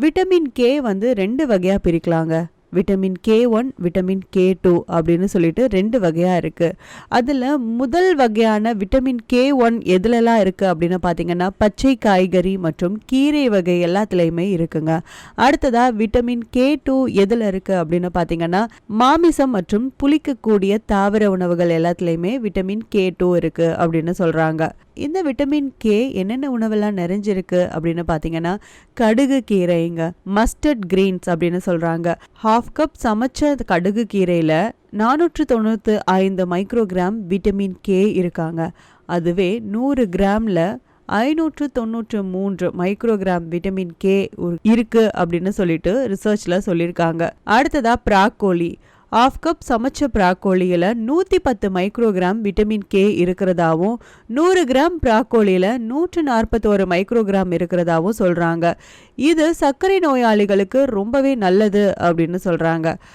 Vitamin K வந்து 2 வகையா பிரிக்கலாங்க. Vitamin K1, vitamin K2 அப்படின்னு சொல்லிட்டு 2 வகையா இருக்கு. அதுல முதல் வகையான விட்டமின் K1 எதுலலாம் இருக்கு அப்படின்னு பார்த்தீங்கன்னா, பச்சை காய்கறி மற்றும் கீரை வகை எல்லாத்துலயுமே இருக்குங்க. அடுத்ததா விட்டமின் K2 எதுல இருக்கு அப்படின்னு பார்த்தீங்கன்னா, மாமிசம் மற்றும் புளிக்கக்கூடிய தாவர உணவுகள் எல்லாத்துலயுமே விட்டமின் K2 இருக்கு அப்படின்னு சொல்றாங்க. இந்த விட்டமின் கே என்னென்ன உணவெல்லாம் நிறைஞ்சிருக்கு அப்படின்னு பார்த்தீங்கன்னா, கடுகு கீரைங்க, மஸ்டர்ட் கிரீன்ஸ் அப்படின்னு சொல்றாங்க. 1/2 கப் சமைச்ச கடுகு கீரையில 495 மைக்ரோகிராம் விட்டமின் கே இருக்காங்க. அதுவே 100 கிராம்ல 593 மைக்ரோகிராம் விட்டமின் கே இருக்கு அப்படின்னு சொல்லிட்டு ரிசர்ச்ல சொல்லியிருக்காங்க. அடுத்ததா ப்ராக்கோலி, 1/2 கப் சமைச்ச ப்ராக்கோலியில் 110 மைக்ரோகிராம் விட்டமின் கே இருக்கிறதாவும் 100 கிராம் ப்ராக்கோலியில் 141 மைக்ரோகிராம் இருக்கிறதாவும் சொல்கிறாங்க. இது சர்க்கரை நோயாளிகளுக்கு ரொம்பவே நல்லது அப்படின்னு சொல்கிறாங்க.